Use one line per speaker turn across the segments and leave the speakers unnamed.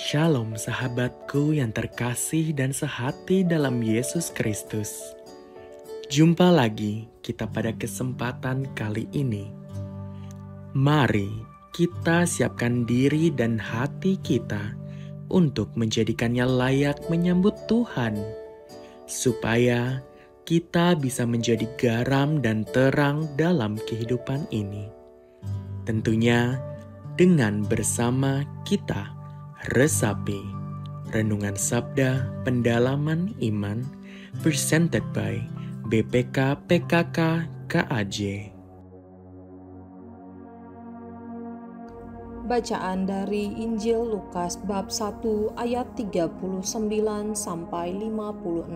Shalom sahabatku yang terkasih dan sehati dalam Yesus Kristus. Jumpa lagi kita pada kesempatan kali ini. Mari kita siapkan diri dan hati kita untuk menjadikannya layak menyambut Tuhan, supaya kita bisa menjadi garam dan terang dalam kehidupan ini. Tentunya dengan bersama kita resapi Renungan Sabda Pendalaman Iman presented by BPK PKK KAJ.
Bacaan dari Injil Lukas bab 1 ayat 39 sampai 56.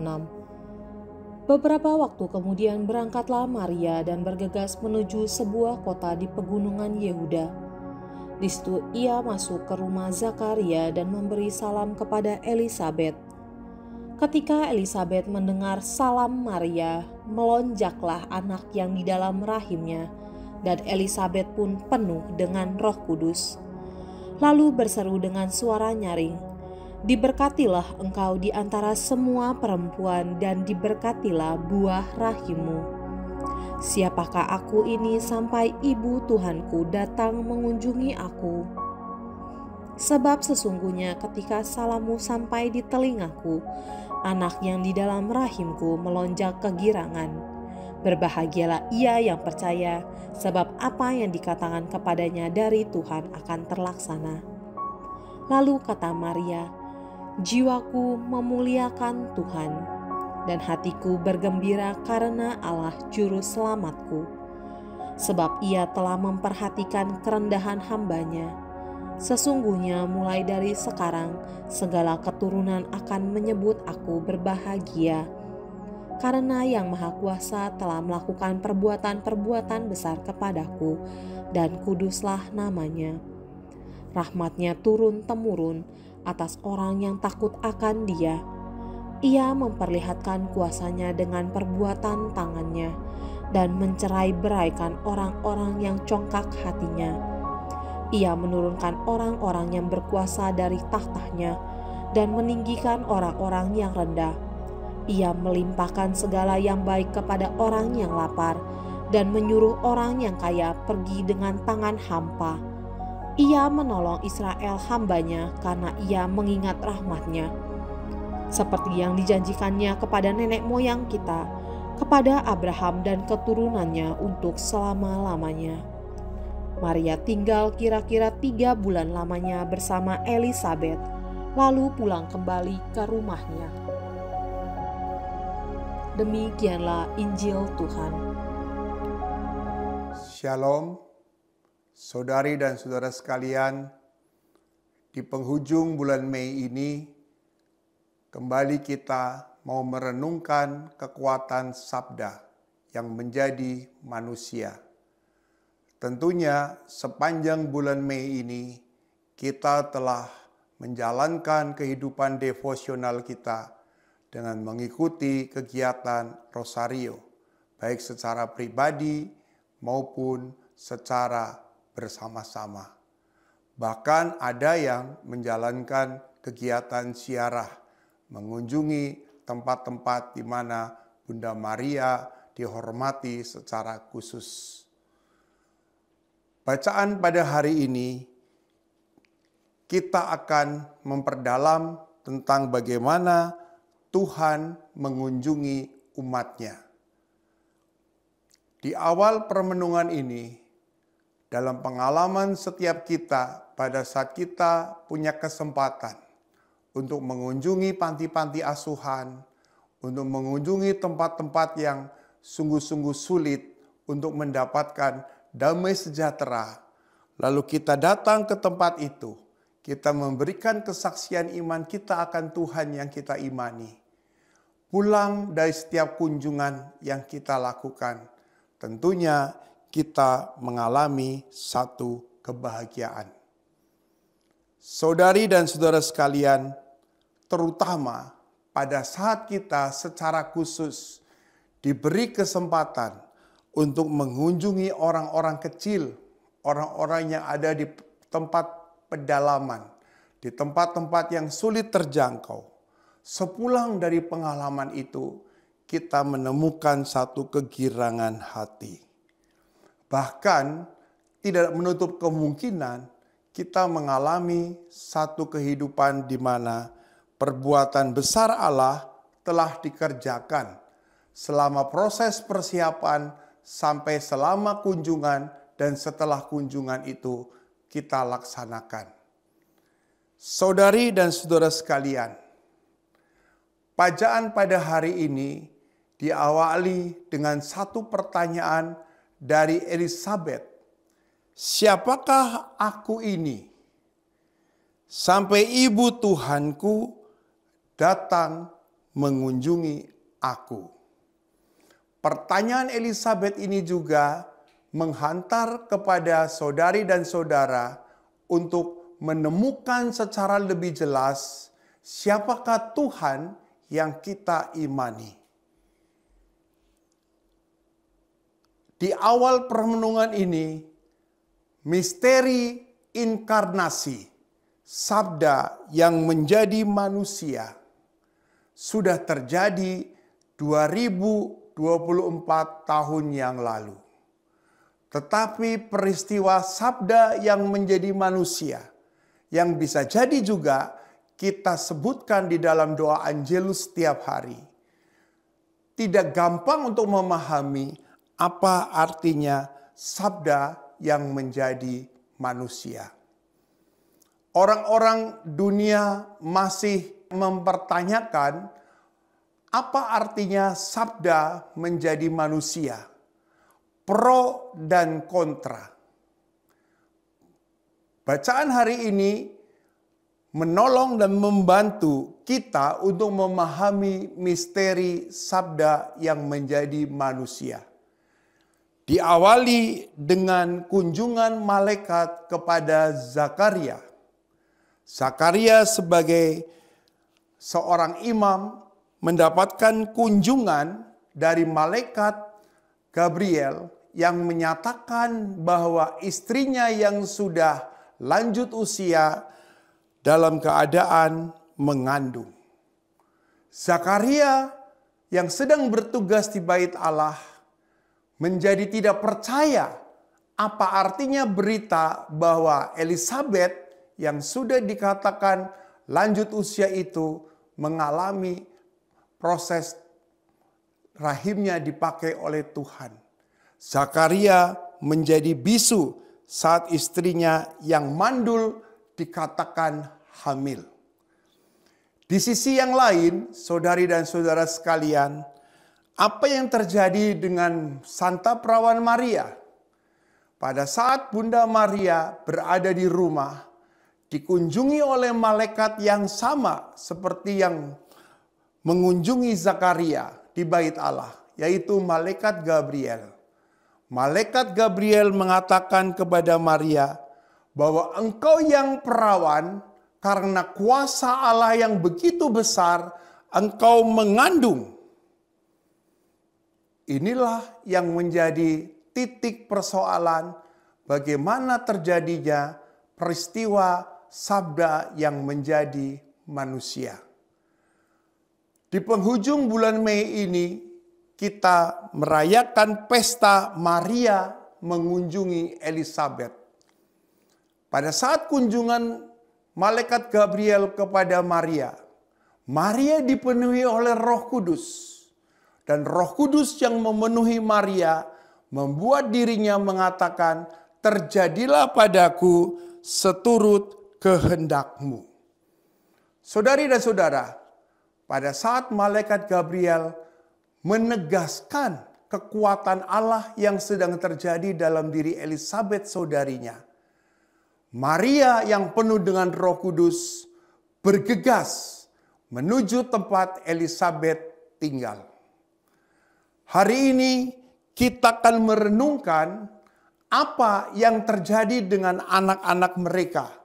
Beberapa waktu kemudian berangkatlah Maria dan bergegas menuju sebuah kota di pegunungan Yehuda. Di situ ia masuk ke rumah Zakaria dan memberi salam kepada Elisabet. Ketika Elisabet mendengar salam Maria, melonjaklah anak yang di dalam rahimnya, dan Elisabet pun penuh dengan Roh Kudus. Lalu berseru dengan suara nyaring, "Diberkatilah engkau di antara semua perempuan, dan diberkatilah buah rahimmu. Siapakah aku ini sampai ibu Tuhanku datang mengunjungi aku? Sebab sesungguhnya ketika salammu sampai di telingaku, anak yang di dalam rahimku melonjak kegirangan. Berbahagialah ia yang percaya, sebab apa yang dikatakan kepadanya dari Tuhan akan terlaksana." Lalu kata Maria, "Jiwaku memuliakan Tuhan, dan hatiku bergembira karena Allah Juru Selamatku. Sebab ia telah memperhatikan kerendahan hambanya. Sesungguhnya mulai dari sekarang segala keturunan akan menyebut aku berbahagia. Karena Yang Maha Kuasa telah melakukan perbuatan-perbuatan besar kepadaku, dan kuduslah namanya. Rahmatnya turun-temurun atas orang yang takut akan Dia. Ia memperlihatkan kuasanya dengan perbuatan tangannya, dan mencerai-beraikan orang-orang yang congkak hatinya. Ia menurunkan orang-orang yang berkuasa dari tahtanya, dan meninggikan orang-orang yang rendah. Ia melimpahkan segala yang baik kepada orang yang lapar, dan menyuruh orang yang kaya pergi dengan tangan hampa. Ia menolong Israel hambanya karena ia mengingat rahmatnya, seperti yang dijanjikannya kepada nenek moyang kita, kepada Abraham dan keturunannya untuk selama-lamanya." Maria tinggal kira-kira 3 bulan lamanya bersama Elisabet, lalu pulang kembali ke rumahnya. Demikianlah Injil Tuhan.
Shalom, saudari dan saudara sekalian. Di penghujung bulan Mei ini, kembali kita mau merenungkan kekuatan sabda yang menjadi manusia. Tentunya sepanjang bulan Mei ini kita telah menjalankan kehidupan devosional kita dengan mengikuti kegiatan Rosario, baik secara pribadi maupun secara bersama-sama. Bahkan ada yang menjalankan kegiatan ziarah, mengunjungi tempat-tempat di mana Bunda Maria dihormati secara khusus. Bacaan pada hari ini, kita akan memperdalam tentang bagaimana Tuhan mengunjungi umat-Nya. Di awal permenungan ini, dalam pengalaman setiap kita pada saat kita punya kesempatan untuk mengunjungi panti-panti asuhan, untuk mengunjungi tempat-tempat yang sungguh-sungguh sulit untuk mendapatkan damai sejahtera. Lalu kita datang ke tempat itu, kita memberikan kesaksian iman kita akan Tuhan yang kita imani. Pulang dari setiap kunjungan yang kita lakukan, tentunya kita mengalami satu kebahagiaan. Saudari dan saudara sekalian, terutama pada saat kita secara khusus diberi kesempatan untuk mengunjungi orang-orang kecil, orang-orang yang ada di tempat pedalaman, di tempat-tempat yang sulit terjangkau. Sepulang dari pengalaman itu, kita menemukan satu kegirangan hati. Bahkan tidak menutup kemungkinan kita mengalami satu kehidupan di mana perbuatan besar Allah telah dikerjakan selama proses persiapan sampai selama kunjungan dan setelah kunjungan itu kita laksanakan. Saudari dan saudara sekalian, bacaan pada hari ini diawali dengan satu pertanyaan dari Elisabet. Siapakah aku ini? Sampai ibu Tuhanku datang mengunjungi aku. Pertanyaan Elisabet ini juga menghantar kepada saudari dan saudara untuk menemukan secara lebih jelas siapakah Tuhan yang kita imani. Di awal permenungan ini, misteri inkarnasi, sabda yang menjadi manusia, sudah terjadi 2024 tahun yang lalu. Tetapi peristiwa sabda yang menjadi manusia, yang bisa jadi juga kita sebutkan di dalam doa Angelus setiap hari, tidak gampang untuk memahami apa artinya sabda yang menjadi manusia. Orang-orang dunia masih mempertanyakan apa artinya sabda menjadi manusia, pro dan kontra. Bacaan hari ini menolong dan membantu kita untuk memahami misteri sabda yang menjadi manusia. Diawali dengan kunjungan malaikat kepada Zakaria. Zakaria sebagai seorang imam mendapatkan kunjungan dari malaikat Gabriel yang menyatakan bahwa istrinya yang sudah lanjut usia dalam keadaan mengandung. Zakaria yang sedang bertugas di bait Allah menjadi tidak percaya apa artinya berita bahwa Elisabet yang sudah dikatakan lanjut usia itu mengalami proses rahimnya dipakai oleh Tuhan. Zakaria menjadi bisu saat istrinya yang mandul dikatakan hamil. Di sisi yang lain, saudari dan saudara sekalian, apa yang terjadi dengan Santa Perawan Maria? Pada saat Bunda Maria berada di rumah, dikunjungi oleh malaikat yang sama seperti yang mengunjungi Zakaria di bait Allah, yaitu malaikat Gabriel. Malaikat Gabriel mengatakan kepada Maria bahwa engkau yang perawan karena kuasa Allah yang begitu besar, engkau mengandung. Inilah yang menjadi titik persoalan bagaimana terjadinya peristiwa sabda yang menjadi manusia. Di penghujung bulan Mei ini kita merayakan pesta Maria mengunjungi Elisabet. Pada saat kunjungan malaikat Gabriel kepada Maria, Maria dipenuhi oleh Roh Kudus. Dan Roh Kudus yang memenuhi Maria membuat dirinya mengatakan, terjadilah padaku seturut kehendakmu. Saudari dan saudara, pada saat malaikat Gabriel menegaskan kekuatan Allah yang sedang terjadi dalam diri Elisabet saudarinya, Maria yang penuh dengan Roh Kudus bergegas menuju tempat Elisabet tinggal. Hari ini kita akan merenungkan apa yang terjadi dengan anak-anak mereka.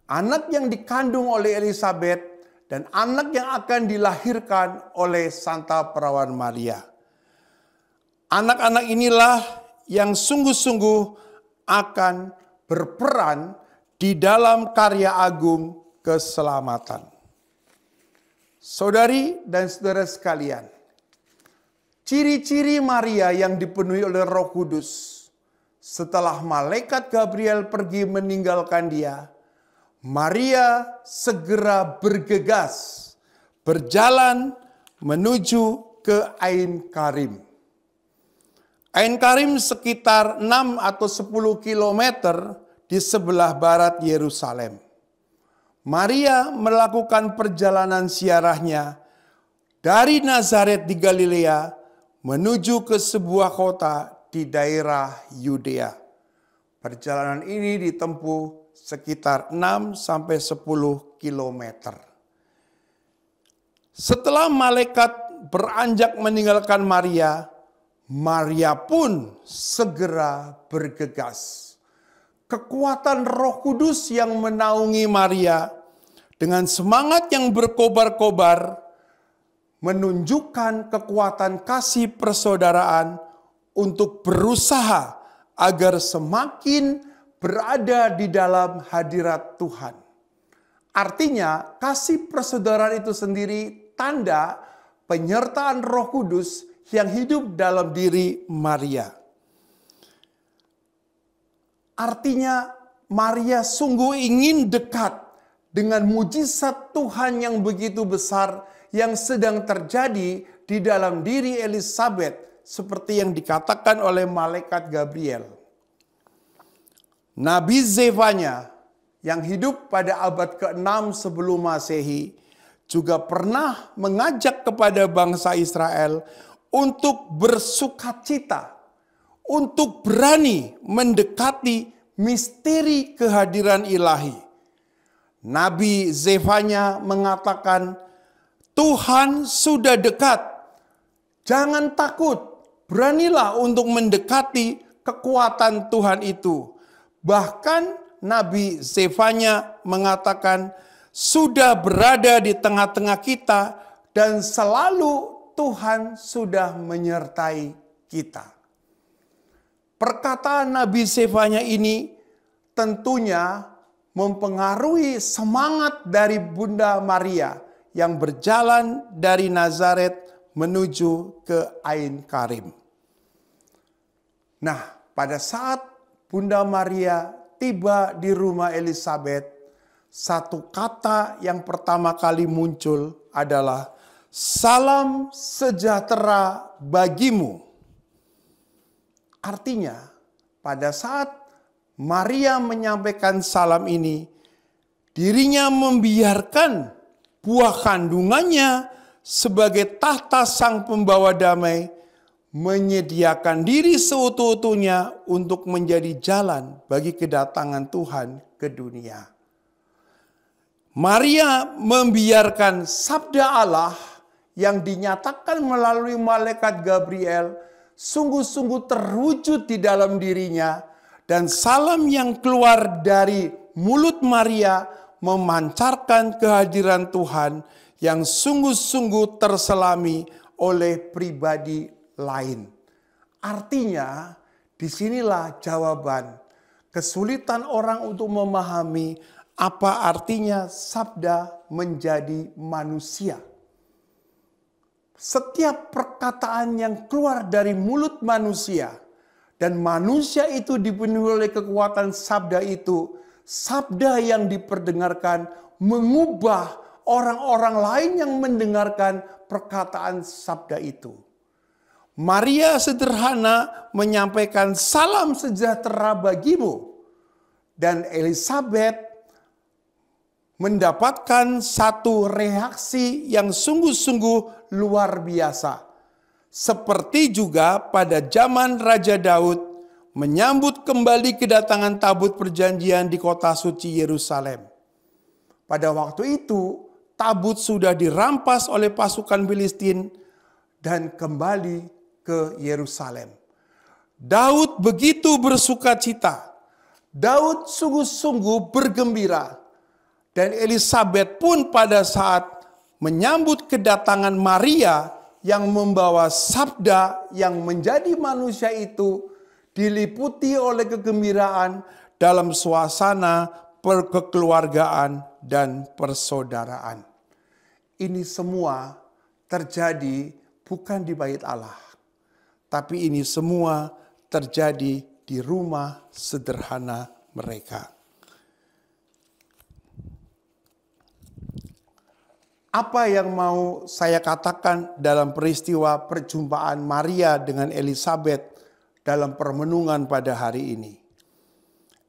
Anak yang dikandung oleh Elisabet dan anak yang akan dilahirkan oleh Santa Perawan Maria. Anak-anak inilah yang sungguh-sungguh akan berperan di dalam karya agung keselamatan. Saudari dan saudara sekalian, ciri-ciri Maria yang dipenuhi oleh Roh Kudus setelah malaikat Gabriel pergi meninggalkan dia, Maria segera bergegas berjalan menuju ke Ain Karim. Ain Karim sekitar 6 atau 10 kilometer di sebelah barat Yerusalem. Maria melakukan perjalanan ziarahnya dari Nazaret di Galilea menuju ke sebuah kota di daerah Yudea. Perjalanan ini ditempuh sekitar 6 sampai 10 kilometer. Setelah malaikat beranjak meninggalkan Maria, Maria pun segera bergegas. Kekuatan Roh Kudus yang menaungi Maria dengan semangat yang berkobar-kobar menunjukkan kekuatan kasih persaudaraan untuk berusaha agar semakin berada di dalam hadirat Tuhan. Artinya, kasih persaudaraan itu sendiri tanda penyertaan Roh Kudus yang hidup dalam diri Maria. Artinya, Maria sungguh ingin dekat dengan mujizat Tuhan yang begitu besar yang sedang terjadi di dalam diri Elizabeth, seperti yang dikatakan oleh malaikat Gabriel. Nabi Zefanya yang hidup pada abad ke-6 sebelum Masehi juga pernah mengajak kepada bangsa Israel untuk bersukacita, untuk berani mendekati misteri kehadiran ilahi. Nabi Zefanya mengatakan, Tuhan sudah dekat, jangan takut, beranilah untuk mendekati kekuatan Tuhan itu. Bahkan Nabi Zefanya mengatakan, sudah berada di tengah-tengah kita dan selalu Tuhan sudah menyertai kita. Perkataan Nabi Zefanya ini tentunya mempengaruhi semangat dari Bunda Maria yang berjalan dari Nazaret menuju ke Ain Karim. Nah, pada saat Bunda Maria tiba di rumah Elizabeth, satu kata yang pertama kali muncul adalah salam sejahtera bagimu. Artinya, pada saat Maria menyampaikan salam ini, dirinya membiarkan buah kandungannya sebagai tahta sang pembawa damai menyediakan diri seutuh-utuhnya untuk menjadi jalan bagi kedatangan Tuhan ke dunia. Maria membiarkan sabda Allah yang dinyatakan melalui malaikat Gabriel sungguh-sungguh terwujud di dalam dirinya, dan salam yang keluar dari mulut Maria memancarkan kehadiran Tuhan yang sungguh-sungguh terselami oleh pribadi lain. Artinya, disinilah jawaban kesulitan orang untuk memahami apa artinya sabda menjadi manusia. Setiap perkataan yang keluar dari mulut manusia dan manusia itu dipenuhi oleh kekuatan sabda itu, sabda yang diperdengarkan mengubah orang-orang lain yang mendengarkan perkataan sabda itu. Maria sederhana menyampaikan salam sejahtera bagimu, dan Elizabeth mendapatkan satu reaksi yang sungguh-sungguh luar biasa. Seperti juga pada zaman Raja Daud menyambut kembali kedatangan tabut perjanjian di kota suci Yerusalem. Pada waktu itu, tabut sudah dirampas oleh pasukan Filistin dan kembali ke Yerusalem. Daud begitu bersukacita. Daud sungguh-sungguh bergembira. Dan Elizabeth pun pada saat menyambut kedatangan Maria yang membawa sabda yang menjadi manusia itu, diliputi oleh kegembiraan dalam suasana perkeluargaan dan persaudaraan. Ini semua terjadi bukan di bait Allah, tapi ini semua terjadi di rumah sederhana mereka. Apa yang mau saya katakan dalam peristiwa perjumpaan Maria dengan Elizabeth dalam permenungan pada hari ini?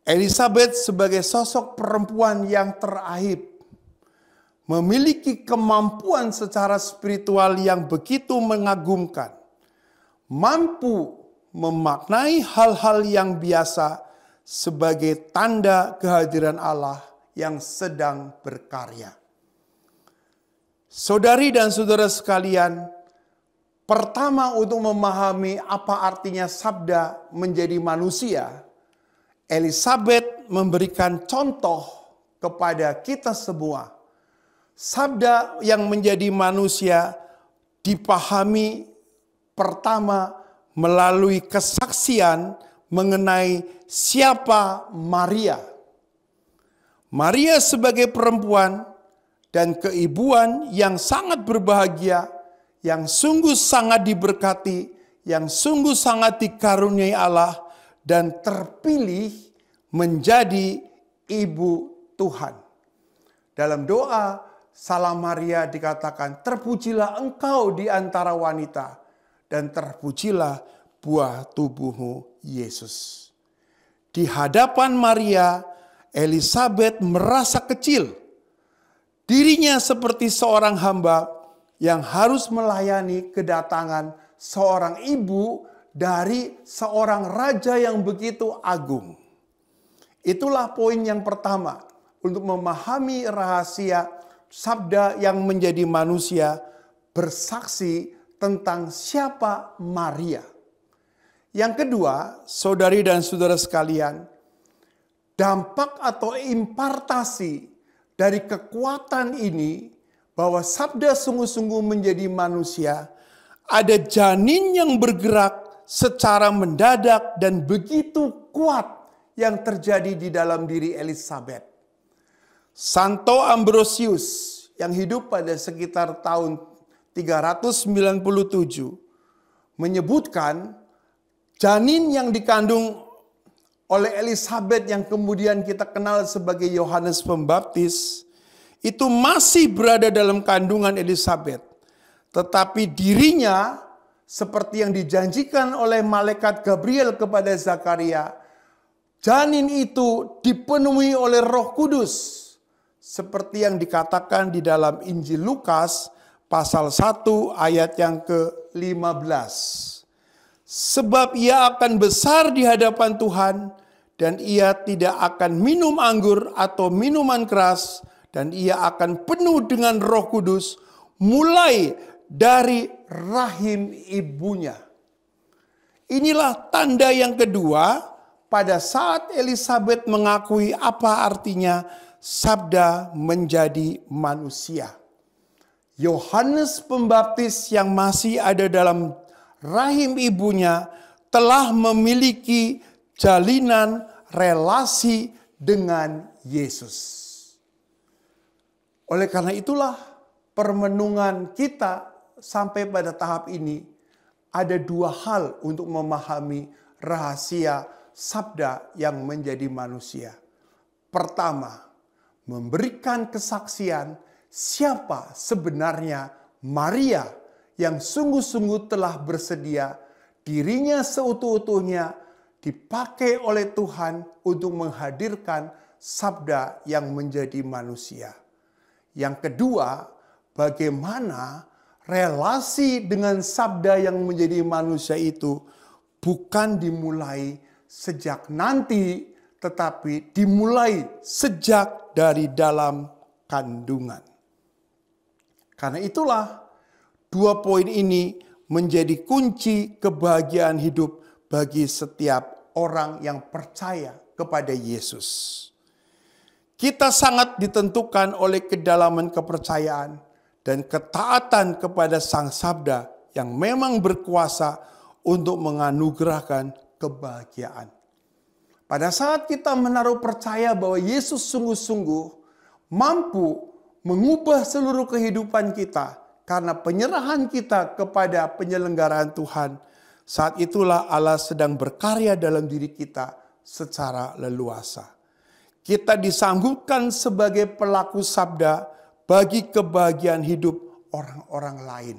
Elizabeth sebagai sosok perempuan yang teraib, memiliki kemampuan secara spiritual yang begitu mengagumkan, mampu memaknai hal-hal yang biasa sebagai tanda kehadiran Allah yang sedang berkarya. Saudari dan saudara sekalian, pertama untuk memahami apa artinya sabda menjadi manusia, Elizabeth memberikan contoh kepada kita semua. Sabda yang menjadi manusia dipahami pertama melalui kesaksian mengenai siapa Maria. Maria sebagai perempuan dan keibuan yang sangat berbahagia, yang sungguh sangat diberkati, yang sungguh sangat dikaruniai Allah, dan terpilih menjadi ibu Tuhan. Dalam doa Salam Maria dikatakan, terpujilah engkau di antara wanita, dan terpujilah buah tubuhmu Yesus. Di hadapan Maria, Elizabeth merasa kecil. Dirinya seperti seorang hamba yang harus melayani kedatangan seorang ibu dari seorang raja yang begitu agung. Itulah poin yang pertama untuk memahami rahasia sabda yang menjadi manusia bersaksi tentang siapa Maria. Yang kedua, saudari dan saudara sekalian, dampak atau impartasi dari kekuatan ini bahwa sabda sungguh-sungguh menjadi manusia, ada janin yang bergerak secara mendadak dan begitu kuat yang terjadi di dalam diri Elizabeth. Santo Ambrosius yang hidup pada sekitar tahun 397 menyebutkan janin yang dikandung oleh Elizabeth yang kemudian kita kenal sebagai Yohanes Pembaptis itu masih berada dalam kandungan Elizabeth. Tetapi dirinya seperti yang dijanjikan oleh malaikat Gabriel kepada Zakaria, janin itu dipenuhi oleh Roh Kudus. Seperti yang dikatakan di dalam Injil Lukas pasal 1 ayat yang ke-15. Sebab ia akan besar di hadapan Tuhan, dan ia tidak akan minum anggur atau minuman keras, dan ia akan penuh dengan Roh Kudus mulai dari rahim ibunya. Inilah tanda yang kedua pada saat Elizabeth mengakui apa artinya sabda menjadi manusia. Yohanes Pembaptis yang masih ada dalam rahim ibunya telah memiliki jalinan relasi dengan Yesus. Oleh karena itulah permenungan kita sampai pada tahap ini ada dua hal untuk memahami rahasia sabda yang menjadi manusia. Pertama, memberikan kesaksian siapa sebenarnya Maria yang sungguh-sungguh telah bersedia dirinya seutuh-utuhnya dipakai oleh Tuhan untuk menghadirkan sabda yang menjadi manusia. Yang kedua, bagaimana relasi dengan sabda yang menjadi manusia itu bukan dimulai sejak nanti, tetapi dimulai sejak dari dalam kandungan. Karena itulah dua poin ini menjadi kunci kebahagiaan hidup bagi setiap orang yang percaya kepada Yesus. Kita sangat ditentukan oleh kedalaman kepercayaan dan ketaatan kepada Sang Sabda yang memang berkuasa untuk menganugerahkan kebahagiaan. Pada saat kita menaruh percaya bahwa Yesus sungguh-sungguh mampu mengubah seluruh kehidupan kita karena penyerahan kita kepada penyelenggaraan Tuhan. Saat itulah Allah sedang berkarya dalam diri kita secara leluasa. Kita disanggupkan sebagai pelaku sabda bagi kebahagiaan hidup orang-orang lain.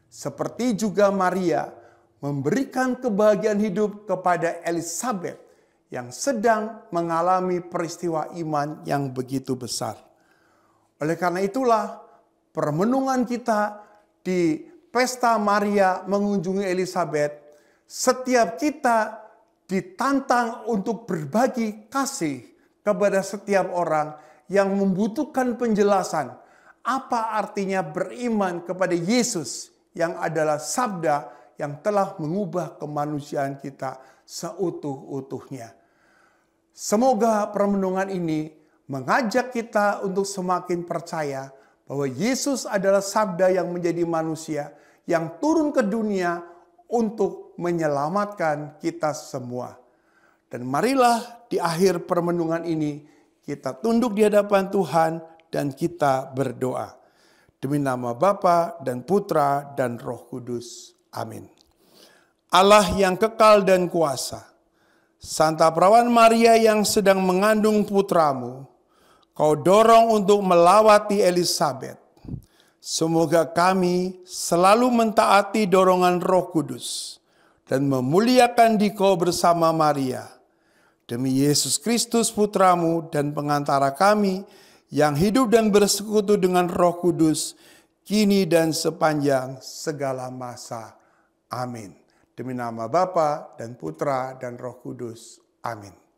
Seperti juga Maria memberikan kebahagiaan hidup kepada Elizabeth yang sedang mengalami peristiwa iman yang begitu besar. Oleh karena itulah permenungan kita di pesta Maria mengunjungi Elizabeth, setiap kita ditantang untuk berbagi kasih kepada setiap orang yang membutuhkan penjelasan apa artinya beriman kepada Yesus yang adalah sabda yang telah mengubah kemanusiaan kita seutuh-utuhnya. Semoga permenungan ini mengajak kita untuk semakin percaya bahwa Yesus adalah sabda yang menjadi manusia yang turun ke dunia untuk menyelamatkan kita semua. Dan marilah di akhir permenungan ini kita tunduk di hadapan Tuhan dan kita berdoa. Demi nama Bapa dan Putra dan Roh Kudus. Amin. Allah yang kekal dan kuasa, Santa Perawan Maria yang sedang mengandung putramu, Kau dorong untuk melawati Elizabeth. Semoga kami selalu mentaati dorongan Roh Kudus dan memuliakan Dikau bersama Maria. Demi Yesus Kristus Putramu dan pengantara kami yang hidup dan bersekutu dengan Roh Kudus, kini dan sepanjang segala masa. Amin. Demi nama Bapa dan Putra dan Roh Kudus. Amin.